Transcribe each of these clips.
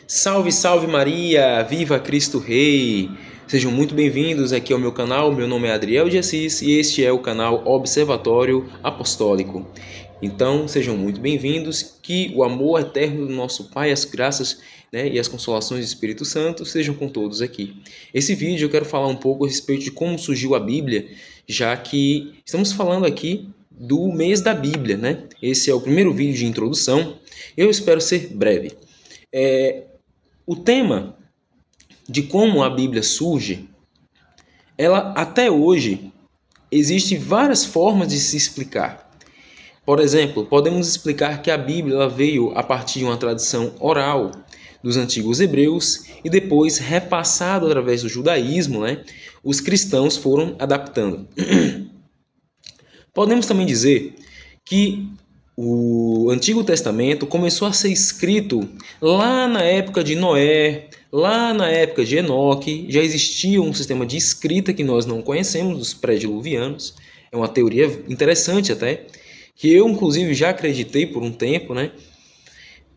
Salve, salve Maria! Viva Cristo Rei! Sejam muito bem-vindos aqui ao meu canal. Meu nome é Adriel de Assis e este é o canal Observatório Apostólico. Então, sejam muito bem-vindos, que o amor eterno do nosso Pai, as graças, e as consolações do Espírito Santo sejam com todos aqui. Esse vídeo eu quero falar um pouco a respeito de como surgiu a Bíblia, já que estamos falando aqui do mês da Bíblia, né? Esse é o primeiro vídeo de introdução. Eu espero ser breve. O tema de como a Bíblia surge, ela até hoje existe várias formas de se explicar. Por exemplo, podemos explicar que a Bíblia ela veio a partir de uma tradição oral dos antigos hebreus e depois repassado através do judaísmo, os cristãos foram adaptando. Podemos também dizer que o Antigo Testamento começou a ser escrito lá na época de Noé, lá na época de Enoque. Já existia um sistema de escrita que nós não conhecemos, dos pré-diluvianos. É uma teoria interessante até, que eu inclusive já acreditei por um tempo,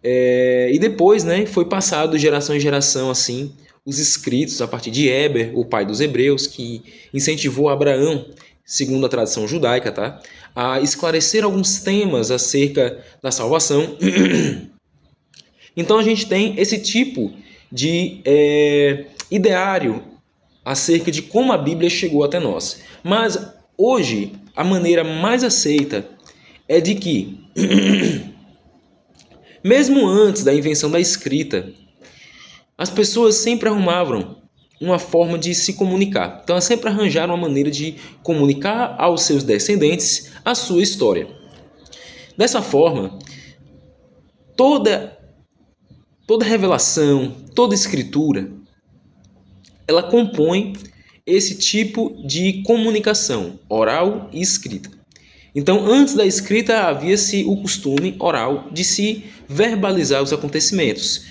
e depois, foi passado de geração em geração assim os escritos a partir de Éber, o pai dos hebreus, que incentivou Abraão, segundo a tradição judaica, a esclarecer alguns temas acerca da salvação. Então a gente tem esse tipo de ideário acerca de como a Bíblia chegou até nós. Mas hoje a maneira mais aceita é de que, mesmo antes da invenção da escrita, as pessoas sempre arrumavam uma forma de se comunicar. Então, elas sempre arranjaram uma maneira de comunicar aos seus descendentes a sua história. Dessa forma, toda revelação, toda escritura, ela compõe esse tipo de comunicação oral e escrita. Então, antes da escrita, havia-se o costume oral de se verbalizar os acontecimentos.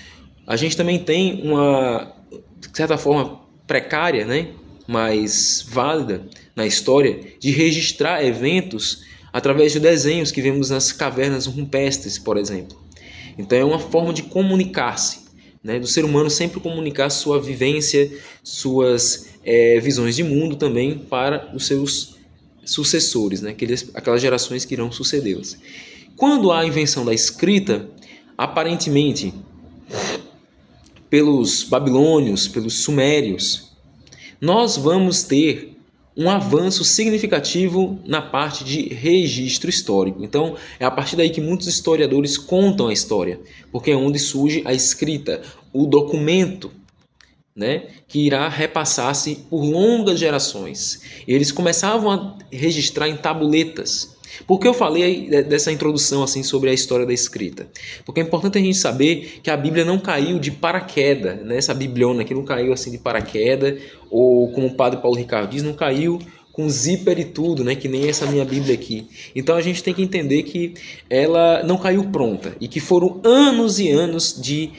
A gente também tem uma, de certa forma, precária, mas válida na história, de registrar eventos através de desenhos que vemos nas cavernas rupestres, por exemplo. Então, é uma forma de comunicar-se, do ser humano sempre comunicar sua vivência, suas visões de mundo também para os seus sucessores, aquelas gerações que irão sucedê-las. Quando há a invenção da escrita, aparentemente, pelos babilônios, pelos sumérios, nós vamos ter um avanço significativo na parte de registro histórico. Então, é a partir daí que muitos historiadores contam a história, porque é onde surge a escrita, o documento, que irá repassar-se por longas gerações. Eles começavam a registrar em tabuletas. Por que eu falei dessa introdução assim sobre a história da escrita? Porque é importante a gente saber que a Bíblia não caiu de paraquedas, essa bibliona aqui não caiu assim de paraquedas, ou como o padre Paulo Ricardo diz, não caiu com zíper e tudo, que nem essa minha Bíblia aqui. Então a gente tem que entender que ela não caiu pronta e que foram anos e anos de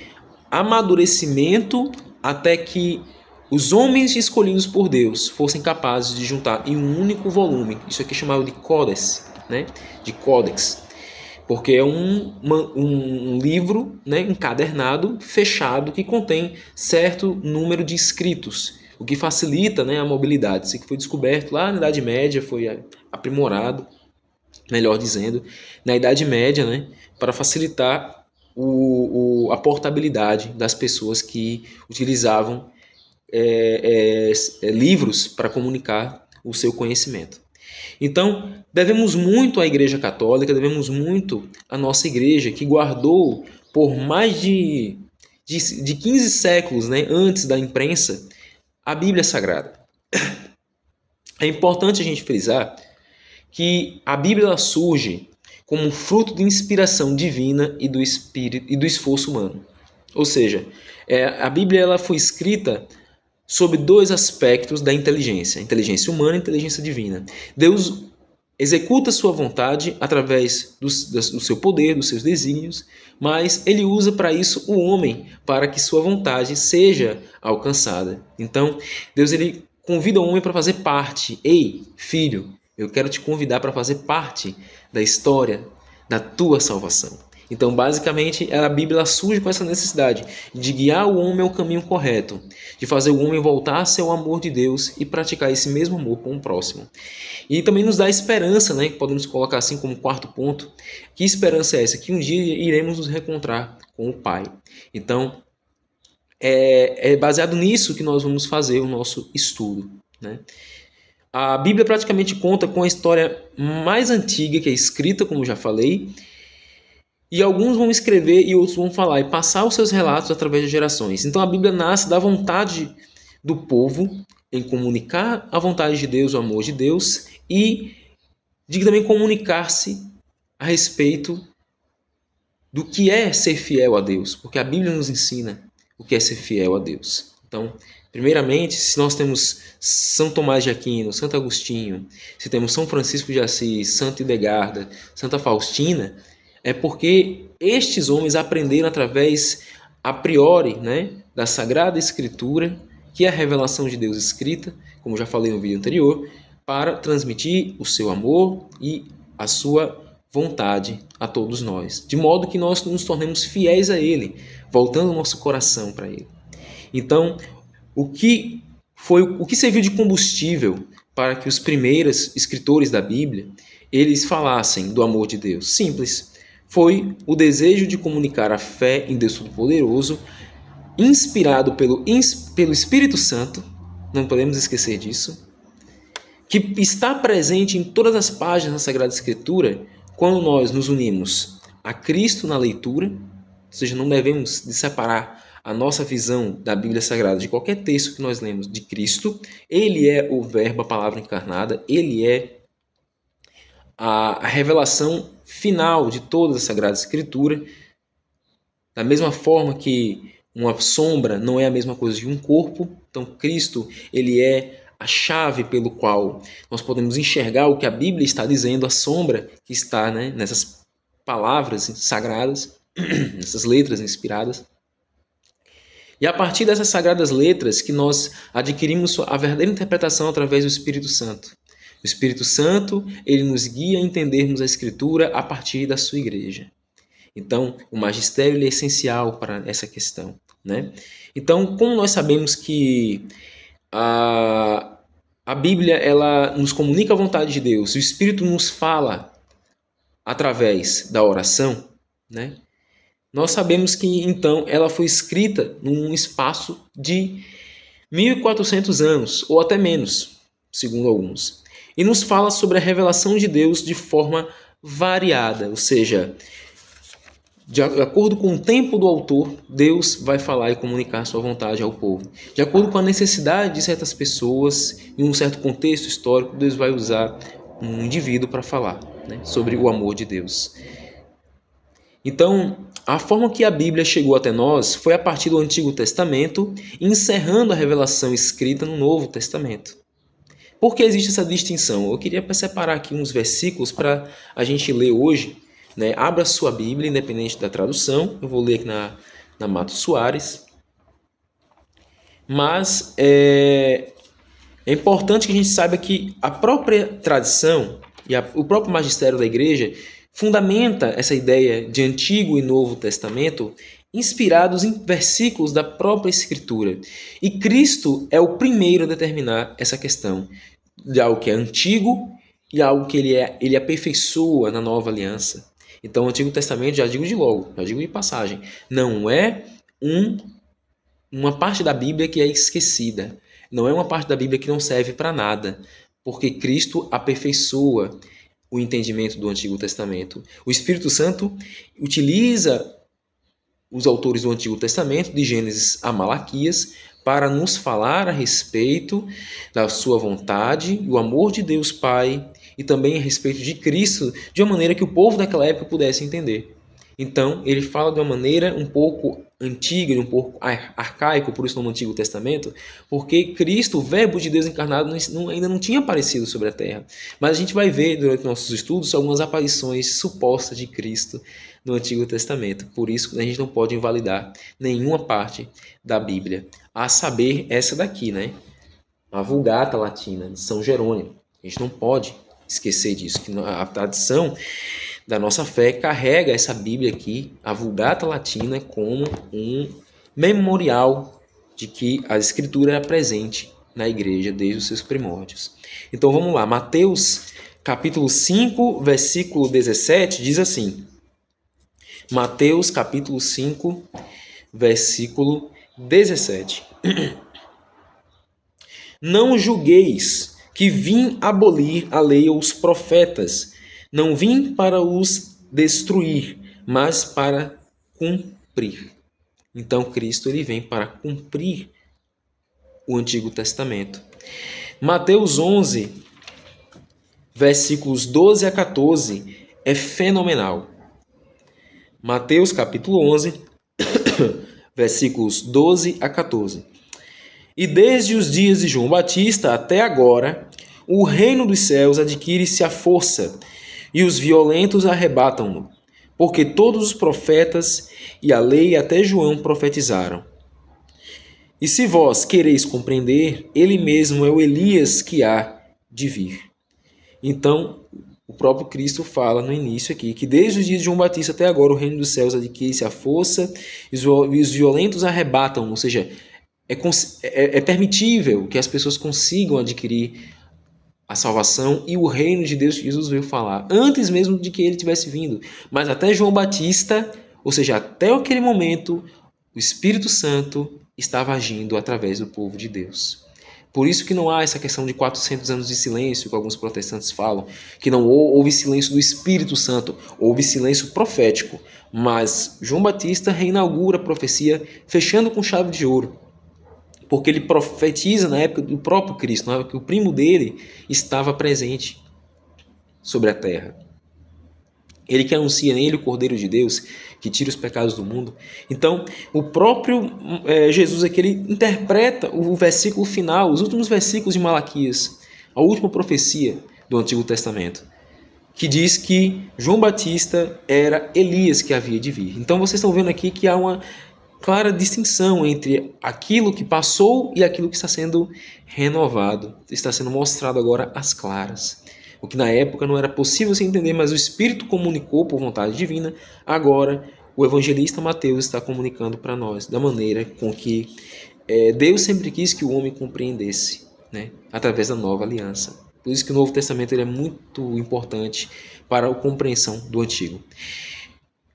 amadurecimento até que os homens escolhidos por Deus fossem capazes de juntar em um único volume. Isso aqui é chamado de códex, de códex, porque é um livro, encadernado, fechado, que contém certo número de escritos, o que facilita a mobilidade. Isso que foi descoberto lá na Idade Média, foi aprimorado, melhor dizendo, na Idade Média, para facilitar a portabilidade das pessoas que utilizavam livros para comunicar o seu conhecimento. Então, devemos muito à Igreja Católica, devemos muito à nossa Igreja, que guardou por mais de 15 séculos antes da imprensa a Bíblia Sagrada. É importante a gente frisar que a Bíblia surge como fruto de inspiração divina e do espírito e do esforço humano. Ou seja, a Bíblia ela foi escrita sobre dois aspectos da inteligência: a inteligência humana e a inteligência divina. Deus executa sua vontade através do seu poder, dos seus desígnios, mas ele usa para isso o homem, para que sua vontade seja alcançada. Então, Deus ele convida o homem para fazer parte. Ei, filho, eu quero te convidar para fazer parte da história da tua salvação. Então, basicamente, a Bíblia ela surge com essa necessidade de guiar o homem ao caminho correto, de fazer o homem voltar a ser o amor de Deus e praticar esse mesmo amor com o próximo. E também nos dá esperança, né? Podemos colocar assim como quarto ponto. Que esperança é essa? Que um dia iremos nos reencontrar com o Pai. Então, é baseado nisso que nós vamos fazer o nosso estudo, né? A Bíblia praticamente conta com a história mais antiga que é escrita, como já falei, e alguns vão escrever e outros vão falar e passar os seus relatos através de gerações. Então a Bíblia nasce da vontade do povo em comunicar a vontade de Deus, o amor de Deus, e de também comunicar-se a respeito do que é ser fiel a Deus, porque a Bíblia nos ensina o que é ser fiel a Deus. Então, primeiramente, se nós temos São Tomás de Aquino, Santo Agostinho, se temos São Francisco de Assis, Santa Hildegarda, Santa Faustina, é porque estes homens aprenderam através, a priori, né, da Sagrada Escritura, que é a revelação de Deus escrita, como já falei no vídeo anterior, para transmitir o seu amor e a sua vontade a todos nós, de modo que nós nos tornemos fiéis a Ele, voltando o nosso coração para Ele. Então, o que serviu de combustível para que os primeiros escritores da Bíblia eles falassem do amor de Deus? Simples. Foi o desejo de comunicar a fé em Deus Todo-Poderoso, inspirado pelo Espírito Santo, não podemos esquecer disso, que está presente em todas as páginas da Sagrada Escritura quando nós nos unimos a Cristo na leitura, ou seja, não devemos separar a nossa visão da Bíblia Sagrada de qualquer texto que nós lemos de Cristo. Ele é o Verbo, a palavra encarnada, ele é a revelação final de toda a Sagrada Escritura. Da mesma forma que uma sombra não é a mesma coisa de um corpo, então Cristo ele é a chave pelo qual nós podemos enxergar o que a Bíblia está dizendo, a sombra que está, né, nessas palavras sagradas, nessas letras inspiradas. E a partir dessas sagradas letras que nós adquirimos a verdadeira interpretação através do Espírito Santo. O Espírito Santo, ele nos guia a entendermos a Escritura a partir da sua igreja. Então, o magistério ele é essencial para essa questão, né? Então, como nós sabemos que a Bíblia ela nos comunica a vontade de Deus, o Espírito nos fala através da oração, né? Nós sabemos que, então, ela foi escrita num espaço de 1400 anos, ou até menos, segundo alguns. E nos fala sobre a revelação de Deus de forma variada, ou seja, de acordo com o tempo do autor, Deus vai falar e comunicar sua vontade ao povo. De acordo com a necessidade de certas pessoas, em um certo contexto histórico, Deus vai usar um indivíduo para falar, né, sobre o amor de Deus. Então, a forma que a Bíblia chegou até nós foi a partir do Antigo Testamento, encerrando a revelação escrita no Novo Testamento. Por que existe essa distinção? Eu queria separar aqui uns versículos para a gente ler hoje, né? Abra sua Bíblia, independente da tradução. Eu vou ler aqui na Mato Soares. Mas é importante que a gente saiba que a própria tradição e o próprio magistério da igreja fundamenta essa ideia de Antigo e Novo Testamento inspirados em versículos da própria Escritura. E Cristo é o primeiro a determinar essa questão de algo que é antigo e algo que ele aperfeiçoa na nova aliança. Então, o Antigo Testamento, já digo de logo, já digo de passagem, não é uma parte da Bíblia que é esquecida. Não é uma parte da Bíblia que não serve para nada, porque Cristo aperfeiçoa o entendimento do Antigo Testamento. O Espírito Santo utiliza os autores do Antigo Testamento, de Gênesis a Malaquias, para nos falar a respeito da sua vontade, do amor de Deus Pai e também a respeito de Cristo, de uma maneira que o povo daquela época pudesse entender. Então, ele fala de uma maneira um pouco antiga, um pouco arcaico, por isso no Antigo Testamento, porque Cristo, o Verbo de Deus encarnado, ainda não tinha aparecido sobre a terra. Mas a gente vai ver durante nossos estudos algumas aparições supostas de Cristo no Antigo Testamento. Por isso, a gente não pode invalidar nenhuma parte da Bíblia, a saber essa daqui, né? A Vulgata Latina de São Jerônimo. A gente não pode esquecer disso, que a tradição da nossa fé carrega essa Bíblia aqui, a Vulgata Latina, como um memorial de que a Escritura era presente na igreja desde os seus primórdios. Então vamos lá, Mateus capítulo 5, versículo 17 diz assim: Mateus capítulo 5, versículo 17. Não julgueis que vim abolir a lei ou os profetas. Não vim para os destruir, mas para cumprir. Então Cristo ele vem para cumprir o Antigo Testamento. Mateus 11, versículos 12 a 14 é fenomenal. Mateus capítulo 11, versículos 12 a 14. E desde os dias de João Batista até agora, o reino dos céus adquire-se a força, e os violentos arrebatam-no, porque todos os profetas e a lei até João profetizaram. E se vós quereis compreender, ele mesmo é o Elias que há de vir. Então, o próprio Cristo fala no início aqui que desde os dias de João Batista até agora o reino dos céus adquire-se a força e os violentos arrebatam, ou seja, é permitível que as pessoas consigam adquirir a salvação e o reino de Deus que Jesus veio falar, antes mesmo de que ele tivesse vindo. Mas até João Batista, ou seja, até aquele momento, o Espírito Santo estava agindo através do povo de Deus. Por isso que não há essa questão de 400 anos de silêncio, que alguns protestantes falam, que não houve silêncio do Espírito Santo, houve silêncio profético. Mas João Batista reinaugura a profecia, fechando com chave de ouro, porque ele profetiza na época do próprio Cristo, na época que o primo dele estava presente sobre a terra. Ele que anuncia nele o Cordeiro de Deus, que tira os pecados do mundo. Então, o próprio Jesus aqui, ele interpreta o versículo final, os últimos versículos de Malaquias, a última profecia do Antigo Testamento, que diz que João Batista era Elias que havia de vir. Então, vocês estão vendo aqui que há uma clara distinção entre aquilo que passou e aquilo que está sendo renovado, está sendo mostrado agora às claras. O que na época não era possível se entender, mas o Espírito comunicou por vontade divina, agora o evangelista Mateus está comunicando para nós, da maneira com que Deus sempre quis que o homem compreendesse, né, através da nova aliança. Por isso que o Novo Testamento ele é muito importante para a compreensão do Antigo.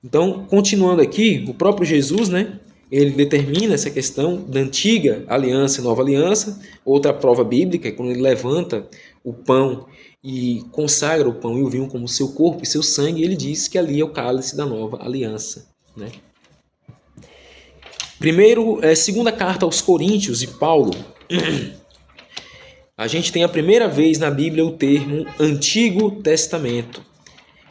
Então, continuando aqui, o próprio Jesus, né, ele determina essa questão da antiga aliança e nova aliança. Outra prova bíblica é quando ele levanta o pão e consagra o pão e o vinho como seu corpo e seu sangue, ele diz que ali é o cálice da nova aliança, né? Segunda carta aos Coríntios de Paulo. A gente tem a primeira vez na Bíblia o termo Antigo Testamento.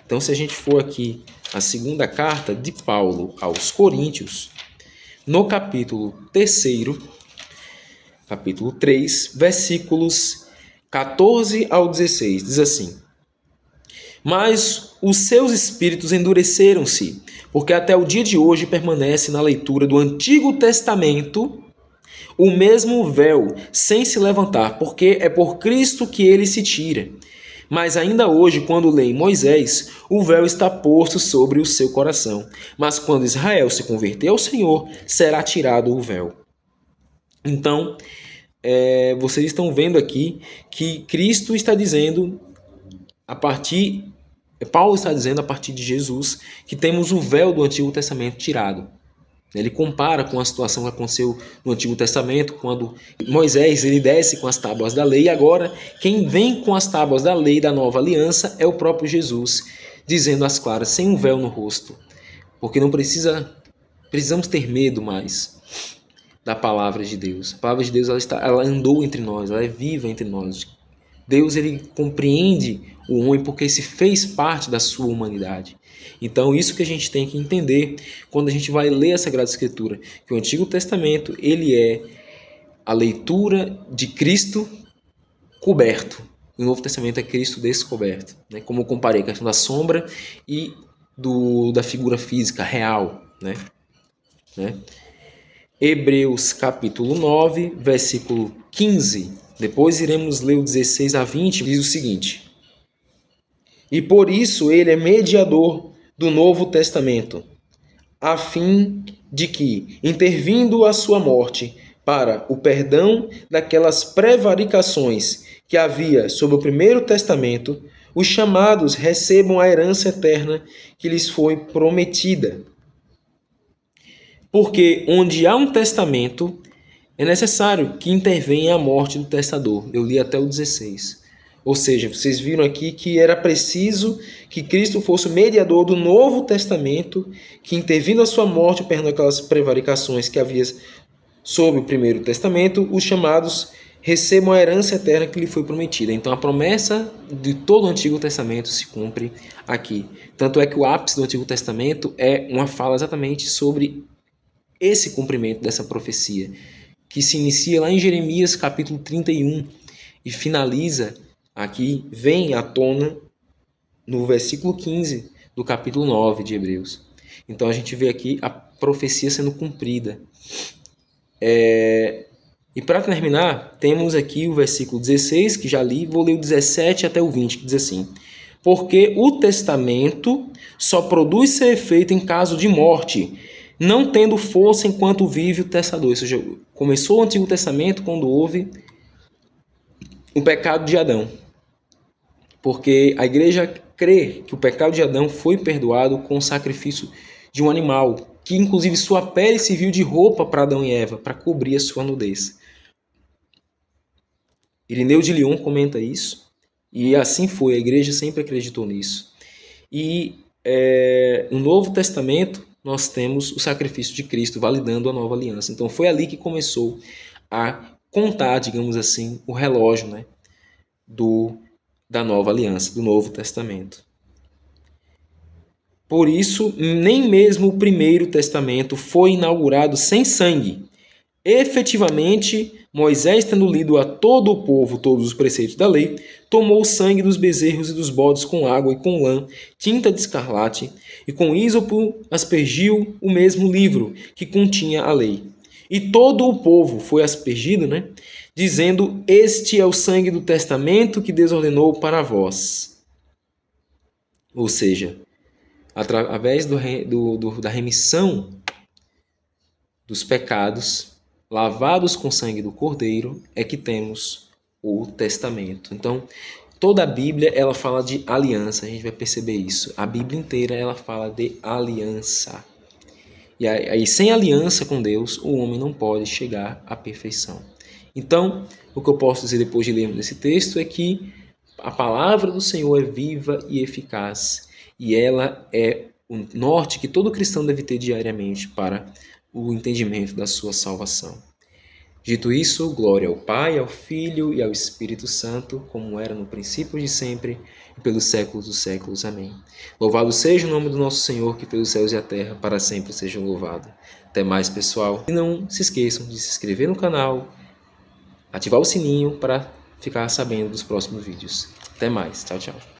Então, se a gente for aqui a segunda carta de Paulo aos Coríntios, no capítulo 3, capítulo 3, versículos 14 ao 16, diz assim: Mas os seus espíritos endureceram-se, porque até o dia de hoje permanece na leitura do Antigo Testamento o mesmo véu, sem se levantar, porque é por Cristo que ele se tira. Mas ainda hoje, quando leem Moisés, o véu está posto sobre o seu coração. Mas quando Israel se converter ao Senhor, será tirado o véu. Então, vocês estão vendo aqui que Cristo está dizendo, Paulo está dizendo a partir de Jesus, que temos o véu do Antigo Testamento tirado. Ele compara com a situação que aconteceu no Antigo Testamento, quando Moisés ele desce com as tábuas da lei, e agora quem vem com as tábuas da lei da nova aliança é o próprio Jesus, dizendo às claras, sem um véu no rosto, porque não precisamos ter medo mais da palavra de Deus. A palavra de Deus ela andou entre nós, ela é viva entre nós. Deus ele compreende o homem porque se fez parte da sua humanidade. Então, isso que a gente tem que entender quando a gente vai ler a Sagrada Escritura, que o Antigo Testamento ele é a leitura de Cristo coberto. O Novo Testamento é Cristo descoberto, né? Como eu comparei a questão da sombra e da figura física real, né? Hebreus capítulo 9, versículo 15. Depois iremos ler o 16 a 20, diz o seguinte: E por isso ele é mediador do Novo Testamento, a fim de que, intervindo a sua morte para o perdão daquelas prevaricações que havia sob o Primeiro Testamento, os chamados recebam a herança eterna que lhes foi prometida. Porque onde há um testamento, é necessário que intervenha a morte do testador. Eu li até o 16. Ou seja, vocês viram aqui que era preciso que Cristo fosse o mediador do Novo Testamento, que intervindo a sua morte, perdendo aquelas prevaricações que havia sob o Primeiro Testamento, os chamados recebam a herança eterna que lhe foi prometida. Então a promessa de todo o Antigo Testamento se cumpre aqui. Tanto é que o ápice do Antigo Testamento é uma fala exatamente sobre esse cumprimento dessa profecia, que se inicia lá em Jeremias capítulo 31 e finaliza aqui, vem à tona no versículo 15 do capítulo 9 de Hebreus. Então a gente vê aqui a profecia sendo cumprida. E para terminar, temos aqui o versículo 16, que já li, vou ler o 17 até o 20, que diz assim: porque o testamento só produz seu efeito em caso de morte, não tendo força enquanto vive o testador. Ou seja, começou o Antigo Testamento quando houve o pecado de Adão. Porque a igreja crê que o pecado de Adão foi perdoado com o sacrifício de um animal, que inclusive sua pele serviu de roupa para Adão e Eva, para cobrir a sua nudez. Irineu de Lyon comenta isso, e assim foi, a igreja sempre acreditou nisso. E no Novo Testamento nós temos o sacrifício de Cristo validando a nova aliança. Então foi ali que começou a contar, digamos assim, o relógio, né, da nova aliança, do Novo Testamento. Por isso, nem mesmo o Primeiro Testamento foi inaugurado sem sangue. Efetivamente, Moisés, tendo lido a todo o povo todos os preceitos da lei, tomou o sangue dos bezerros e dos bodes com água e com lã, tinta de escarlate, e com ísopo aspergiu o mesmo livro que continha a lei. E todo o povo foi aspergido, dizendo: este é o sangue do testamento que Deus ordenou para vós. Ou seja, através da remissão dos pecados, lavados com sangue do Cordeiro, é que temos o testamento. Então, toda a Bíblia ela fala de aliança, a gente vai perceber isso. A Bíblia inteira ela fala de aliança. E aí, sem aliança com Deus, o homem não pode chegar à perfeição. Então, o que eu posso dizer depois de lermos esse texto é que a palavra do Senhor é viva e eficaz. E ela é o norte que todo cristão deve ter diariamente para o entendimento da sua salvação. Dito isso, glória ao Pai, ao Filho e ao Espírito Santo, como era no princípio de sempre e pelos séculos dos séculos. Amém. Louvado seja o nome do nosso Senhor, que fez os céus e a terra, para sempre seja louvado. Até mais, pessoal. E não se esqueçam de se inscrever no canal, ativar o sininho para ficar sabendo dos próximos vídeos. Até mais. Tchau, tchau.